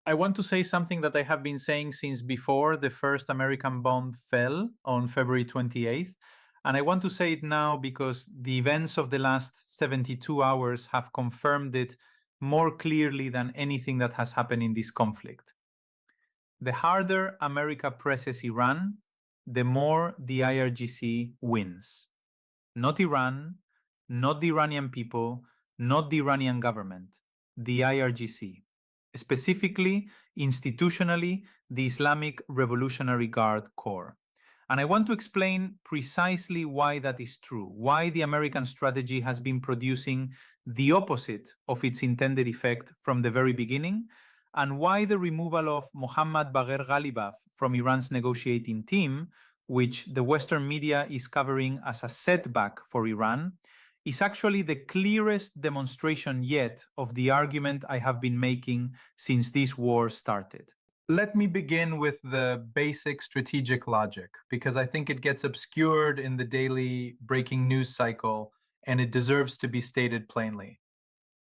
I want to say something that I have been saying since before the first American bomb fell on February 28th. And I want to say it now because the events of the last 72 hours have confirmed it more clearly than anything that has happened in this conflict. The harder America presses Iran, the more the IRGC wins. Not Iran, not the Iranian people, not the Iranian government, the IRGC. Specifically, institutionally, the Islamic Revolutionary Guard Corps. And I want to explain precisely why that is true, why the American strategy has been producing the opposite of its intended effect from the very beginning, and why the removal of Mohammad Bagher Ghalibaf from Iran's negotiating team, which the Western media is covering as a setback for Iran, is actually the clearest demonstration yet of the argument I have been making since this war started. Let me begin with the basic strategic logic, because I think it gets obscured in the daily breaking news cycle and it deserves to be stated plainly.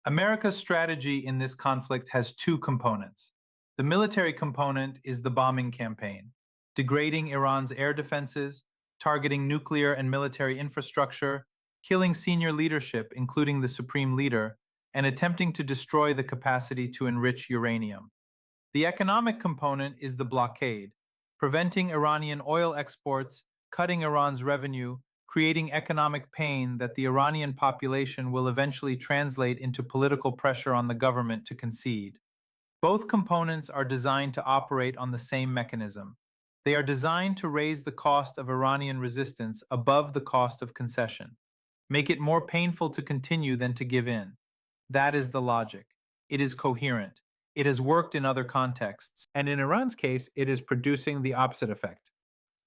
America's strategy in this conflict has two components. The military component is the bombing campaign, degrading Iran's air defenses, targeting nuclear and military infrastructure, killing senior leadership, including the supreme leader, and attempting to destroy the capacity to enrich uranium. The economic component is the blockade, preventing Iranian oil exports, cutting Iran's revenue, creating economic pain that the Iranian population will eventually translate into political pressure on the government to concede. Both components are designed to operate on the same mechanism. They are designed to raise the cost of Iranian resistance above the cost of concession, make it more painful to continue than to give in. That is the logic. It is coherent. It has worked in other contexts, and in Iran's case, it is producing the opposite effect.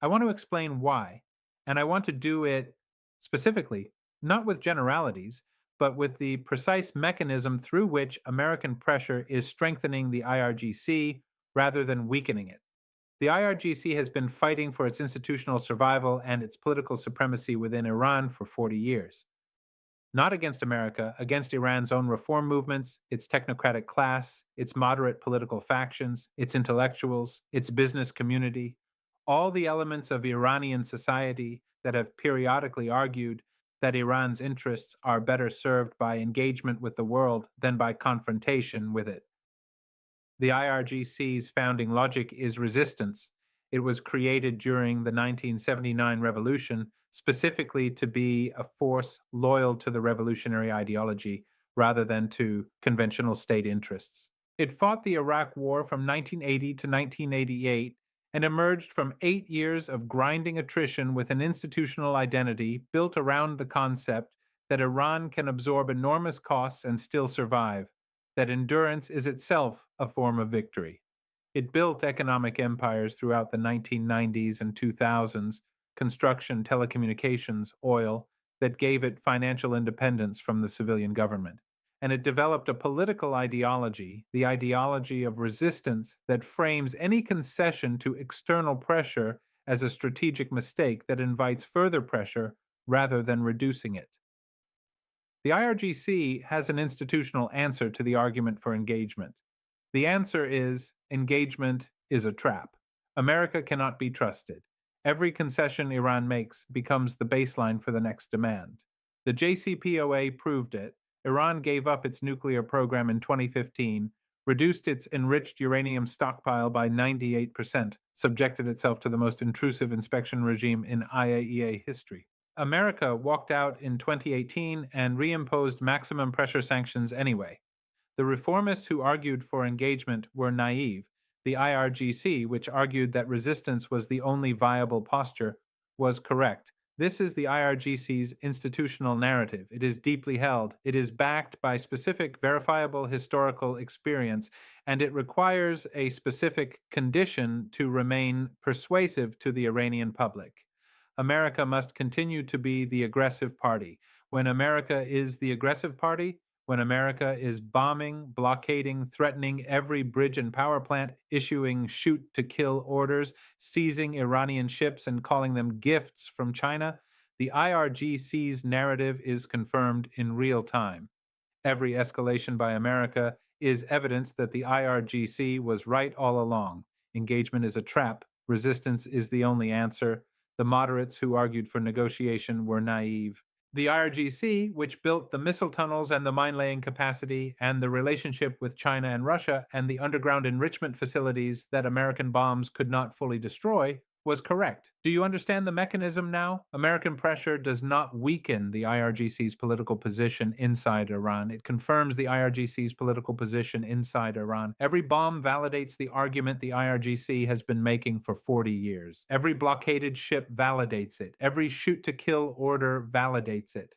I want to explain why, and I want to do it specifically, not with generalities, but with the precise mechanism through which American pressure is strengthening the IRGC rather than weakening it. The IRGC has been fighting for its institutional survival and its political supremacy within Iran for 40 years. Not against America, against Iran's own reform movements, its technocratic class, its moderate political factions, its intellectuals, its business community, all the elements of Iranian society that have periodically argued that Iran's interests are better served by engagement with the world than by confrontation with it. The IRGC's founding logic is resistance. It was created during the 1979 revolution specifically to be a force loyal to the revolutionary ideology rather than to conventional state interests. It fought the Iraq War from 1980 to 1988 and emerged from 8 years of grinding attrition with an institutional identity built around the concept that Iran can absorb enormous costs and still survive, that endurance is itself a form of victory. It built economic empires throughout the 1990s and 2000s, construction, telecommunications, oil, that gave it financial independence from the civilian government. And it developed a political ideology, the ideology of resistance, that frames any concession to external pressure as a strategic mistake that invites further pressure rather than reducing it. The IRGC has an institutional answer to the argument for engagement. The answer is engagement is a trap. America cannot be trusted. Every concession Iran makes becomes the baseline for the next demand. The JCPOA proved it. Iran gave up its nuclear program in 2015, reduced its enriched uranium stockpile by 98%, subjected itself to the most intrusive inspection regime in IAEA history. America walked out in 2018 and reimposed maximum pressure sanctions anyway. The reformists who argued for engagement were naive. The IRGC, which argued that resistance was the only viable posture, was correct. This is the IRGC's institutional narrative. It is deeply held. It is backed by specific verifiable historical experience, and it requires a specific condition to remain persuasive to the Iranian public. America must continue to be the aggressive party. When America is the aggressive party, when America is bombing, blockading, threatening every bridge and power plant, issuing shoot to kill orders, seizing Iranian ships and calling them gifts from China, the IRGC's narrative is confirmed in real time. Every escalation by America is evidence that the IRGC was right all along. Engagement is a trap. Resistance is the only answer. The moderates who argued for negotiation were naive. The IRGC, which built the missile tunnels and the mine laying capacity and the relationship with China and Russia and the underground enrichment facilities that American bombs could not fully destroy, was correct. Do you understand the mechanism now? American pressure does not weaken the IRGC's political position inside Iran. It confirms the IRGC's political position inside Iran. Every bomb validates the argument the IRGC has been making for 40 years. Every blockaded ship validates it. Every shoot-to-kill order validates it.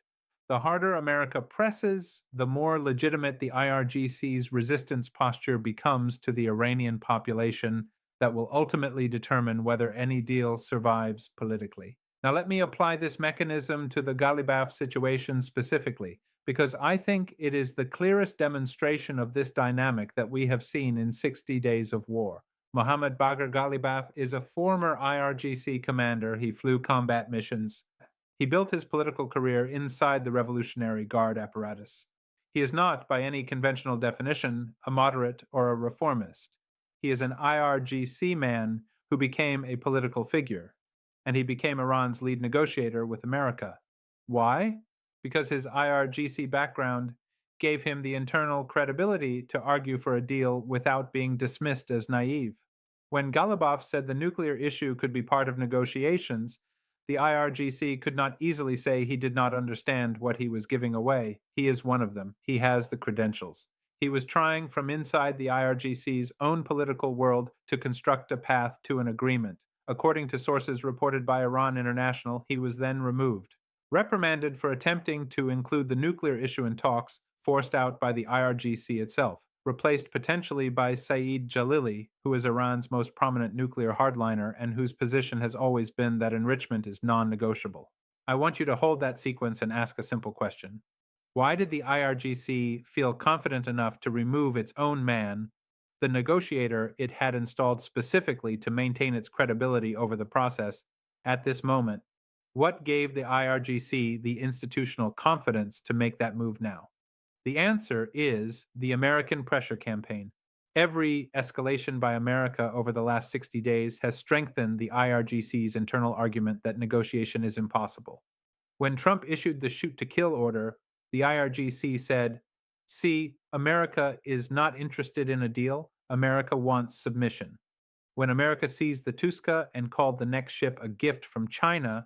The harder America presses, the more legitimate the IRGC's resistance posture becomes to the Iranian population that will ultimately determine whether any deal survives politically. Now, let me apply this mechanism to the Ghalibaf situation specifically, because I think it is the clearest demonstration of this dynamic that we have seen in 60 days of war. Mohammad Bagher Ghalibaf is a former IRGC commander. He flew combat missions. He built his political career inside the Revolutionary Guard apparatus. He is not, by any conventional definition, a moderate or a reformist. He is an IRGC man who became a political figure, and he became Iran's lead negotiator with America. Why? Because his IRGC background gave him the internal credibility to argue for a deal without being dismissed as naive. When Ghalibaf said the nuclear issue could be part of negotiations, the IRGC could not easily say he did not understand what he was giving away. He is one of them. He has the credentials. He was trying from inside the IRGC's own political world to construct a path to an agreement. According to sources reported by Iran International, he was then removed, reprimanded for attempting to include the nuclear issue in talks, forced out by the IRGC itself, replaced potentially by Saeed Jalili, who is Iran's most prominent nuclear hardliner and whose position has always been that enrichment is non-negotiable. I want you to hold that sequence and ask a simple question. Why did the IRGC feel confident enough to remove its own man, the negotiator it had installed specifically to maintain its credibility over the process, at this moment? What gave the IRGC the institutional confidence to make that move now? The answer is the American pressure campaign. Every escalation by America over the last 60 days has strengthened the IRGC's internal argument that negotiation is impossible. When Trump issued the shoot to kill order, the IRGC said, see, America is not interested in a deal. America wants submission. When America seized the Tuska and called the next ship a gift from China,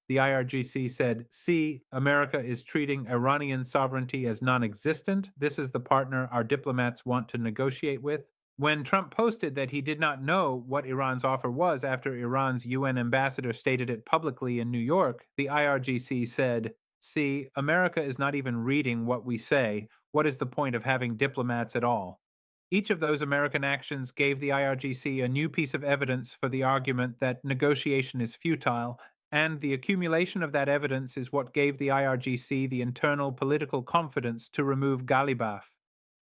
the IRGC said, see, America is treating Iranian sovereignty as non existent. This is the partner our diplomats want to negotiate with. When Trump posted that he did not know what Iran's offer was after Iran's UN ambassador stated it publicly in New York, the IRGC said, see, America is not even reading what we say. What is the point of having diplomats at all? Each of those American actions gave the IRGC a new piece of evidence for the argument that negotiation is futile, and the accumulation of that evidence is what gave the IRGC the internal political confidence to remove Ghalibaf,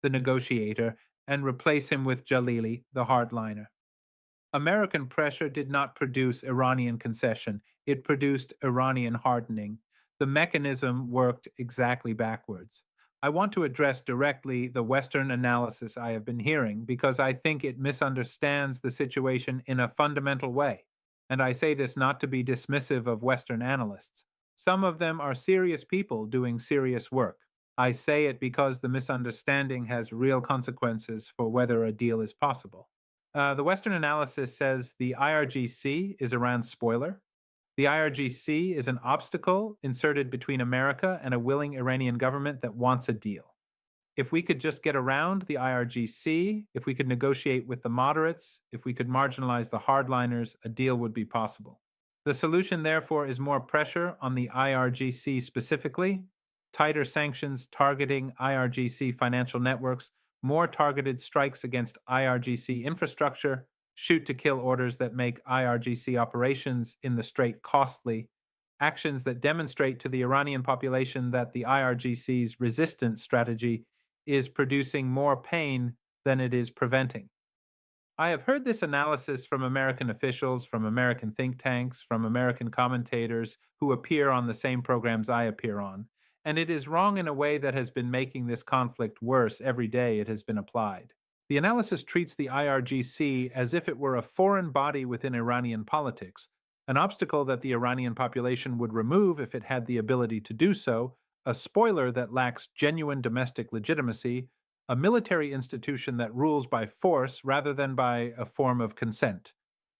the negotiator, and replace him with Jalili, the hardliner. American pressure did not produce Iranian concession, it produced Iranian hardening. The mechanism worked exactly backwards. I want to address directly the Western analysis I have been hearing because I think it misunderstands the situation in a fundamental way. And I say this not to be dismissive of Western analysts. Some of them are serious people doing serious work. I say it because the misunderstanding has real consequences for whether a deal is possible. The Western analysis says the IRGC is Iran's spoiler. The IRGC is an obstacle inserted between America and a willing Iranian government that wants a deal. If we could just get around the IRGC, if we could negotiate with the moderates, if we could marginalize the hardliners, a deal would be possible. The solution, therefore, is more pressure on the IRGC specifically, tighter sanctions targeting IRGC financial networks, more targeted strikes against IRGC infrastructure, shoot-to-kill orders that make IRGC operations in the Strait costly, actions that demonstrate to the Iranian population that the IRGC's resistance strategy is producing more pain than it is preventing. I have heard this analysis from American officials, from American think tanks, from American commentators who appear on the same programs I appear on, and it is wrong in a way that has been making this conflict worse every day it has been applied. The analysis treats the IRGC as if it were a foreign body within Iranian politics, an obstacle that the Iranian population would remove if it had the ability to do so, a spoiler that lacks genuine domestic legitimacy, a military institution that rules by force rather than by a form of consent.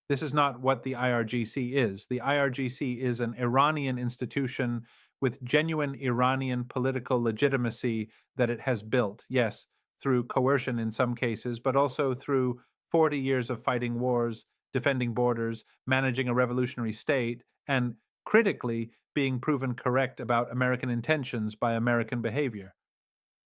This is not what the IRGC is. The IRGC is an Iranian institution with genuine Iranian political legitimacy that it has built, yes, through coercion in some cases, but also through 40 years of fighting wars, defending borders, managing a revolutionary state, and critically being proven correct about American intentions by American behavior.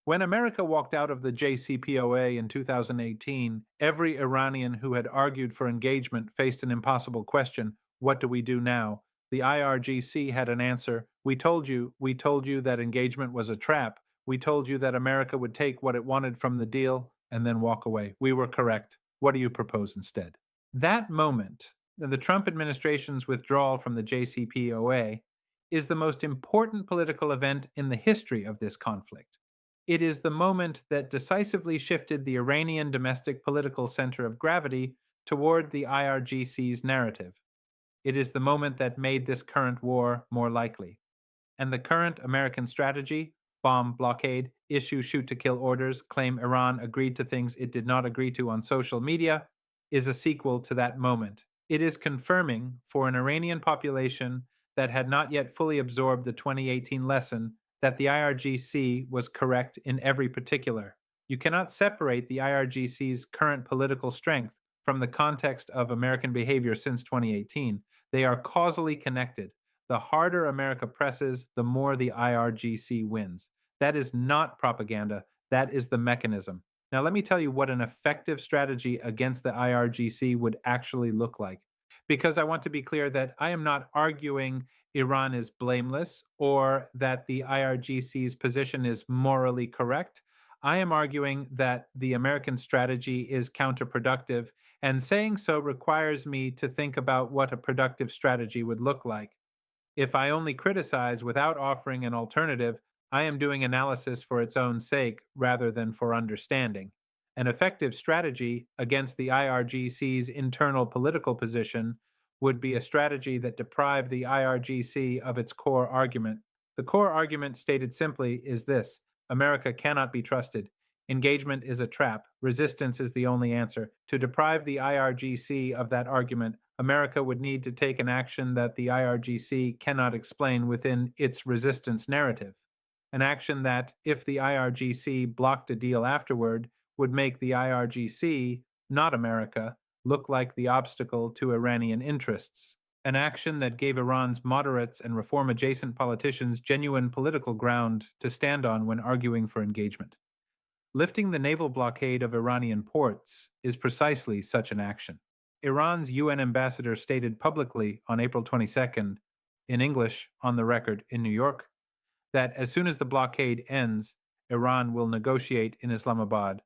When America walked out of the JCPOA in 2018, every Iranian who had argued for engagement faced an impossible question: what do we do now? The IRGC had an answer: we told you that engagement was a trap. We told you that America would take what it wanted from the deal and then walk away. We were correct. What do you propose instead? That moment, the Trump administration's withdrawal from the JCPOA, is the most important political event in the history of this conflict. It is the moment that decisively shifted the Iranian domestic political center of gravity toward the IRGC's narrative. It is the moment that made this current war more likely. And the current American strategy, bomb, blockade, issue shoot to kill orders, claim Iran agreed to things it did not agree to on social media, is a sequel to that moment. It is confirming for an Iranian population that had not yet fully absorbed the 2018 lesson that the IRGC was correct in every particular. You cannot separate the IRGC's current political strength from the context of American behavior since 2018. They are causally connected. The harder America presses, the more the IRGC wins. That is not propaganda. That is the mechanism. Now, let me tell you what an effective strategy against the IRGC would actually look like. Because I want to be clear that I am not arguing Iran is blameless or that the IRGC's position is morally correct. I am arguing that the American strategy is counterproductive, and saying so requires me to think about what a productive strategy would look like. If I only criticize without offering an alternative, I am doing analysis for its own sake rather than for understanding. An effective strategy against the IRGC's internal political position would be a strategy that deprived the IRGC of its core argument. The core argument, stated simply, is this: America cannot be trusted. Engagement is a trap. Resistance is the only answer. To deprive the IRGC of that argument, America would need to take an action that the IRGC cannot explain within its resistance narrative. An action that, if the IRGC blocked a deal afterward, would make the IRGC, not America, look like the obstacle to Iranian interests. An action that gave Iran's moderates and reform adjacent politicians genuine political ground to stand on when arguing for engagement. Lifting the naval blockade of Iranian ports is precisely such an action. Iran's UN ambassador stated publicly on April 22nd, in English on the record in New York, that as soon as the blockade ends, Iran will negotiate in Islamabad.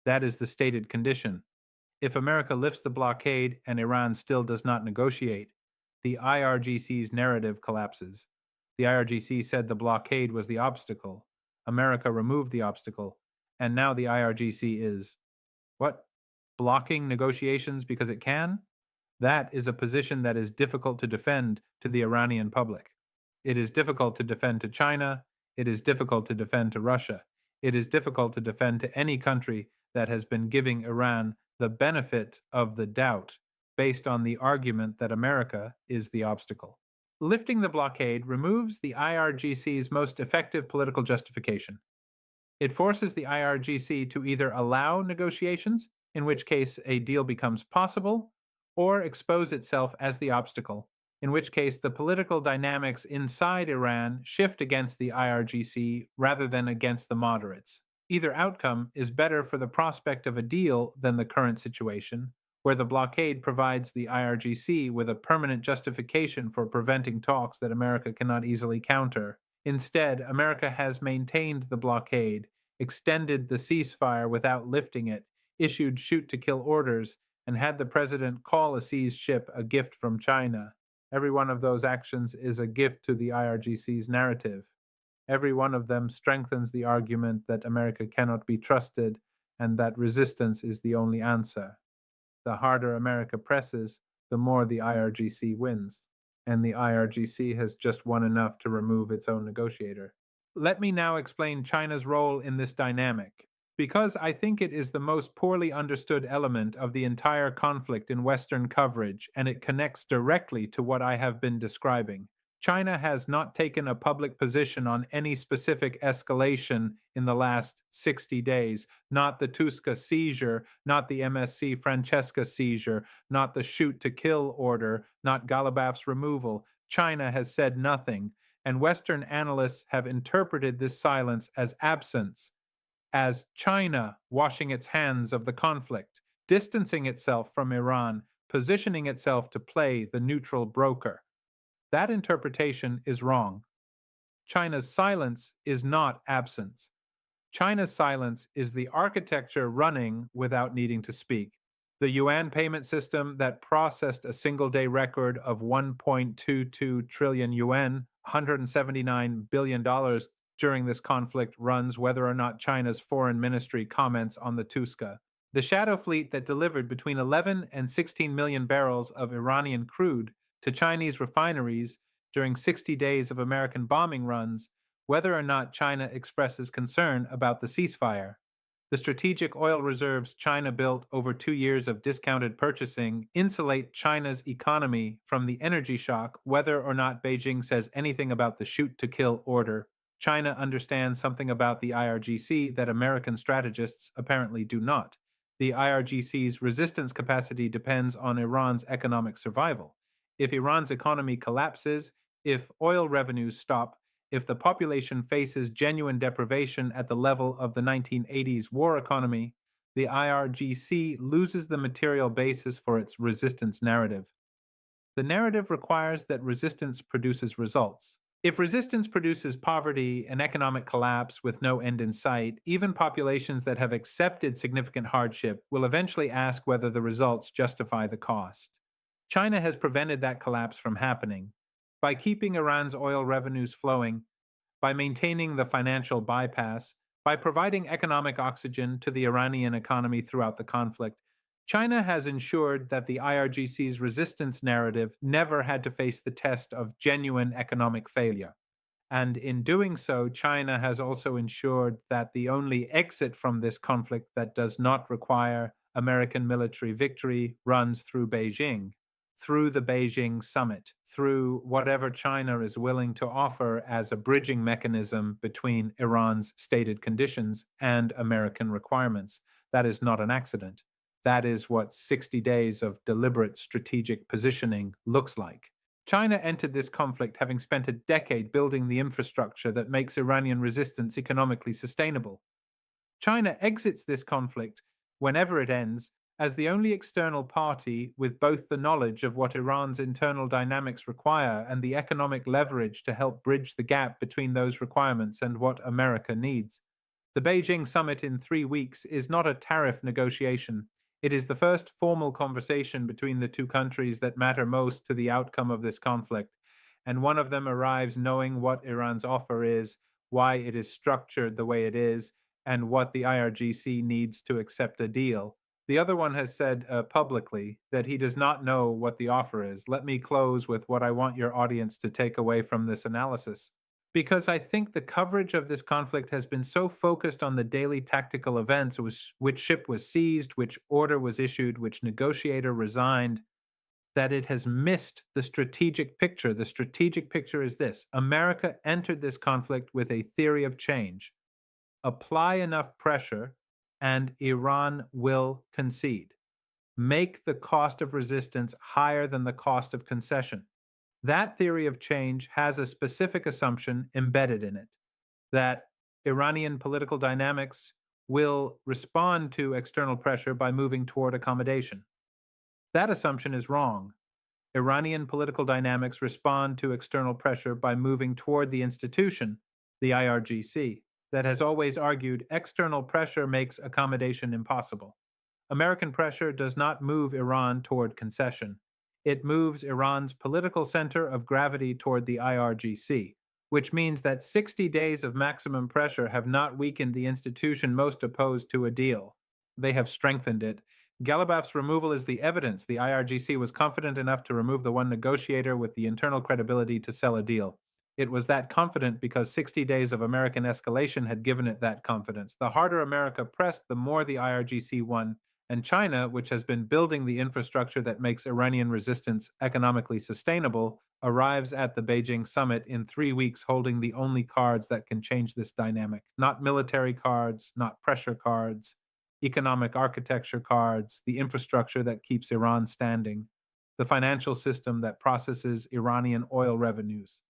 That is the stated condition. If America lifts the blockade and Iran still does not negotiate, the IRGC's narrative collapses. The IRGC said the blockade was the obstacle. America removed the obstacle. And now the IRGC is, what? Blocking negotiations because it can? That is a position that is difficult to defend to the Iranian public. It is difficult to defend to China. It is difficult to defend to Russia. It is difficult to defend to any country that has been giving Iran the benefit of the doubt based on the argument that America is the obstacle. Lifting the blockade removes the IRGC's most effective political justification. It forces the IRGC to either allow negotiations, in which case a deal becomes possible, or expose itself as the obstacle, in which case the political dynamics inside Iran shift against the IRGC rather than against the moderates. Either outcome is better for the prospect of a deal than the current situation, where the blockade provides the IRGC with a permanent justification for preventing talks that America cannot easily counter. Instead, America has maintained the blockade, extended the ceasefire without lifting it, issued shoot-to-kill orders, and had the president call a seized ship a gift from China. Every one of those actions is a gift to the IRGC's narrative. Every one of them strengthens the argument that America cannot be trusted and that resistance is the only answer. The harder America presses, the more the IRGC wins. And the IRGC has just won enough to remove its own negotiator. Let me now explain China's role in this dynamic, because I think it is the most poorly understood element of the entire conflict in Western coverage, and it connects directly to what I have been describing. China has not taken a public position on any specific escalation in the last 60 days, not the Tuska seizure, not the MSC Francesca seizure, not the shoot to kill order, not Ghalibaf's removal. China has said nothing, and Western analysts have interpreted this silence as absence, as China washing its hands of the conflict, distancing itself from Iran, positioning itself to play the neutral broker. That interpretation is wrong. China's silence is not absence. China's silence is the architecture running without needing to speak. The yuan payment system that processed a single day record of 1.22 trillion yuan, $179 billion during this conflict runs whether or not China's foreign ministry comments on the Tuska. The shadow fleet that delivered between 11 and 16 million barrels of Iranian crude to Chinese refineries during 60 days of American bombing runs, whether or not China expresses concern about the ceasefire. The strategic oil reserves China built over 2 years of discounted purchasing insulate China's economy from the energy shock, whether or not Beijing says anything about the shoot to kill order. China understands something about the IRGC that American strategists apparently do not. The IRGC's resistance capacity depends on Iran's economic survival. If Iran's economy collapses, if oil revenues stop, if the population faces genuine deprivation at the level of the 1980s war economy, the IRGC loses the material basis for its resistance narrative. The narrative requires that resistance produces results. If resistance produces poverty and economic collapse with no end in sight, even populations that have accepted significant hardship will eventually ask whether the results justify the cost. China has prevented that collapse from happening by keeping Iran's oil revenues flowing, by maintaining the financial bypass, by providing economic oxygen to the Iranian economy throughout the conflict. China has ensured that the IRGC's resistance narrative never had to face the test of genuine economic failure. And in doing so, China has also ensured that the only exit from this conflict that does not require American military victory runs through Beijing, through the Beijing summit, through whatever China is willing to offer as a bridging mechanism between Iran's stated conditions and American requirements. That is not an accident. That is what 60 days of deliberate strategic positioning looks like. China entered this conflict having spent a decade building the infrastructure that makes Iranian resistance economically sustainable. China exits this conflict, whenever it ends, as the only external party with both the knowledge of what Iran's internal dynamics require and the economic leverage to help bridge the gap between those requirements and what America needs. The Beijing summit in 3 weeks is not a tariff negotiation. It is the first formal conversation between the two countries that matter most to the outcome of this conflict, and one of them arrives knowing what Iran's offer is, why it is structured the way it is, and what the IRGC needs to accept a deal. The other one has said publicly that he does not know what the offer is. Let me close with what I want your audience to take away from this analysis. Because I think the coverage of this conflict has been so focused on the daily tactical events, which ship was seized, which order was issued, which negotiator resigned, that it has missed the strategic picture. The strategic picture is this: America entered this conflict with a theory of change. Apply enough pressure and Iran will concede. Make the cost of resistance higher than the cost of concession. That theory of change has a specific assumption embedded in it, that Iranian political dynamics will respond to external pressure by moving toward accommodation. That assumption is wrong. Iranian political dynamics respond to external pressure by moving toward the institution, the IRGC, that has always argued external pressure makes accommodation impossible. American pressure does not move Iran toward concession. It moves Iran's political center of gravity toward the IRGC. which means that 60 days of maximum pressure have not weakened the institution most opposed to a deal. They have strengthened it. Ghalibaf's removal is the evidence the IRGC was confident enough to remove the one negotiator with the internal credibility to sell a deal. It was that confident because 60 days of American escalation had given it that confidence. The harder America pressed, the more the IRGC won. And China, which has been building the infrastructure that makes Iranian resistance economically sustainable, arrives at the Beijing summit in 3 weeks holding the only cards that can change this dynamic. Not military cards, not pressure cards, economic architecture cards, the infrastructure that keeps Iran standing, the financial system that processes Iranian oil revenues,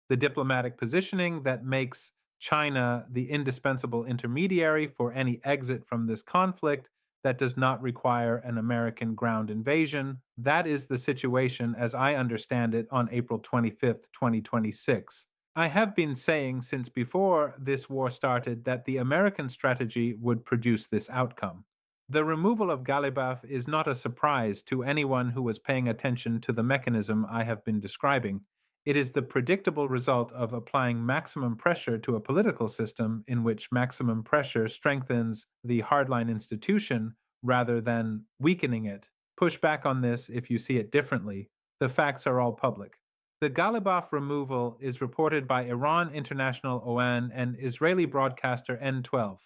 the diplomatic positioning that makes China the indispensable intermediary for any exit from this conflict that does not require an American ground invasion. That is the situation as I understand it on April 25th, 2026. I have been saying since before this war started that the American strategy would produce this outcome. The removal of Ghalibaf is not a surprise to anyone who was paying attention to the mechanism I have been describing. It is the predictable result of applying maximum pressure to a political system in which maximum pressure strengthens the hardline institution rather than weakening it. Push back on this if you see it differently. The facts are all public. The Ghalibaf removal is reported by Iran International OAN and Israeli broadcaster N12.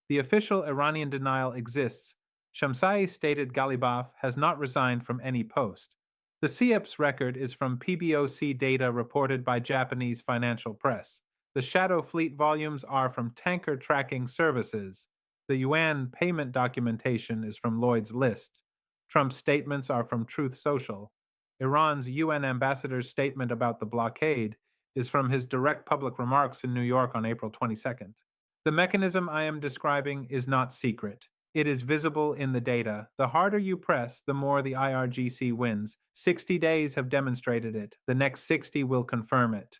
The official Iranian denial exists. Shamsai stated Ghalibaf has not resigned from any post. The CIEP's record is from PBOC data reported by Japanese financial press. The Shadow Fleet volumes are from Tanker Tracking Services. The Yuan payment documentation is from Lloyd's List. Trump's statements are from Truth Social. Iran's UN ambassador's statement about the blockade is from his direct public remarks in New York on April 22nd. The mechanism I am describing is not secret. It is visible in the data. The harder you press, the more the IRGC wins. 60 days have demonstrated it. The next 60 will confirm it.